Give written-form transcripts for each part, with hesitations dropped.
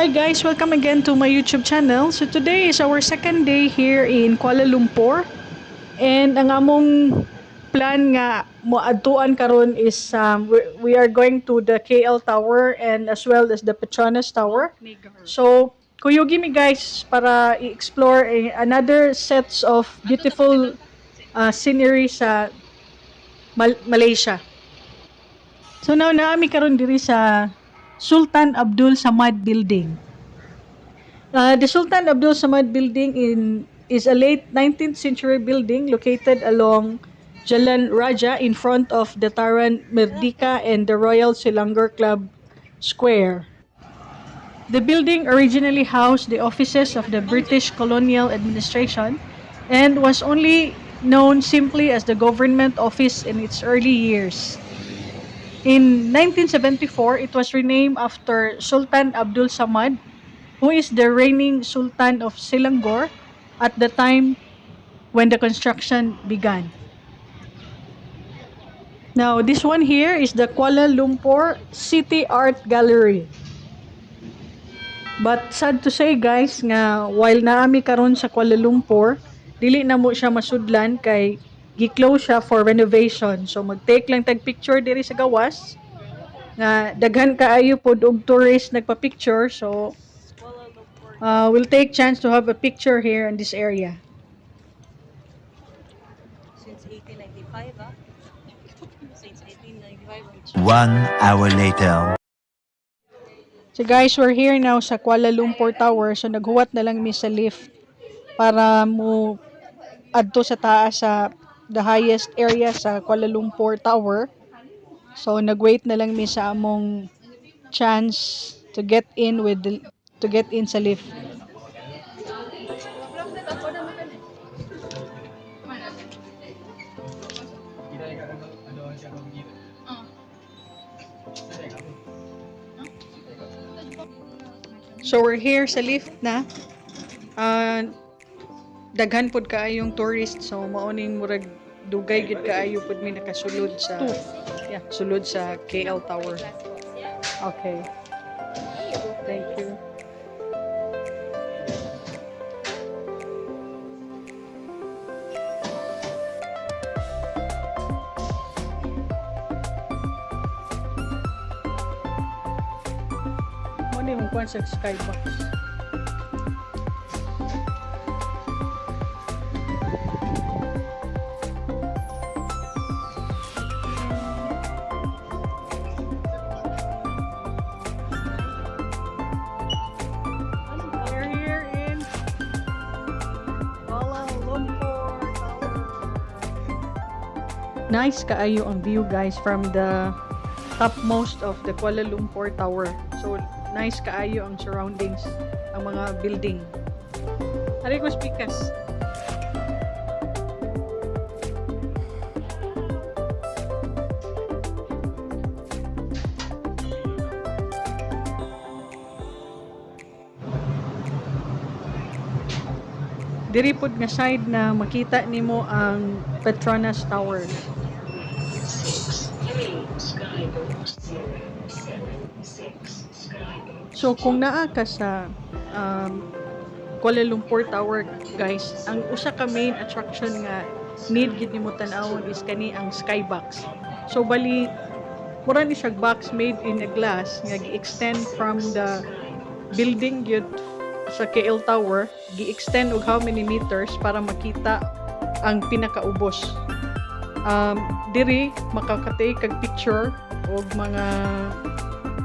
Hi guys, welcome again to my YouTube channel. So today is our second day here in Kuala Lumpur. And ang among plan nga moadtuan karon is we are going to the KL Tower and as well as the Petronas Tower. So kuyugi mi guys para i-explore another sets of beautiful scenery sa Malaysia. So now naami karon diri sa Sultan Abdul Samad Building. The Sultan Abdul Samad Building is a late 19th century building located along Jalan Raja in front of the Taran Merdeka and the Royal Selangor Club Square. The building originally housed the offices of the British Colonial Administration and was only known simply as the Government Office in its early years. In 1974, it was renamed after Sultan Abdul Samad, who is the reigning Sultan of Selangor at the time when the construction began. Now, this one here is the Kuala Lumpur City Art Gallery. But sad to say guys nga while naami karon sa Kuala Lumpur, dili na mo siya masudlan kay gi-close siya for renovation. So mag-take lang tag picture diri sa gawas nga daghan kaayo pod og tourist nagpa-picture. So we'll take chance to have a picture here in this area. Since 1895, Since 1895. 1 hour later. So guys, we're here now sa Kuala Lumpur Tower. So naghuwat na lang mi sa lift para mo adto sa taas sa the highest area sa Kuala Lumpur Tower. So nagwait na lang mi sa among chance to get in sa lift. So we're here sa lift na. Daghan pod kaayong tourist, so maoning murag dugay gid kaayo pod mi nakasulod sa sulod sa KL Tower. Okay. Thank you. Ano yung kwan sa skybox? We're here in Kuala Lumpur Tower. Nice kaayo ang view guys from the topmost of the Kuala Lumpur Tower. So nice kaayo ang surroundings, ang mga building. Ari ko speakers. Diri pod nga side na makita nimo ang Petronas Tower. So kung naa ka sa Kuala Lumpur Tower guys, ang usa ka main attraction nga need gid nimo tan-awon is kani ang skybox. So bali mura ni siya box made in a glass nga gi-extend from the building gyud sa KL Tower, gi-extend og how many meters para makita ang pinakaubos. Diri makakatake kag picture og mga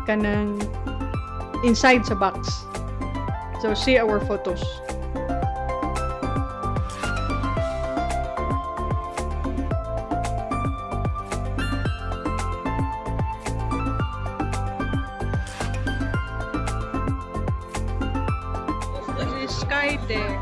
kanang inside sa box. So see our photos. There's sky there.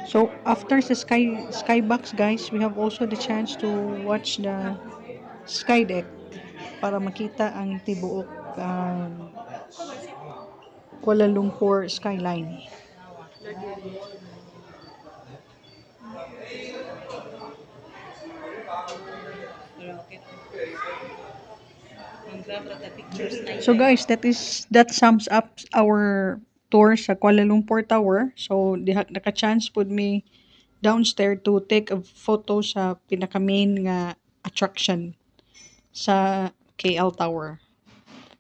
So after the skybox guys, we have also the chance to watch the sky deck para makita ang tibuok Kuala Lumpur skyline. grab the pictures na So guys, that sums up our tour sa Kuala Lumpur Tower. So naka-chance pud me downstairs to take a photo sa pinaka main nga attraction sa KL Tower.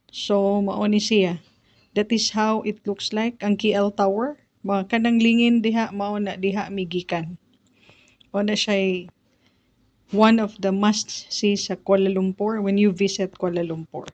So mao ni siya. That is how it looks like ang KL Tower. Mga kanang lingin diha mao na diha migikan. Mao na siya one of the must see sa Kuala Lumpur when you visit Kuala Lumpur.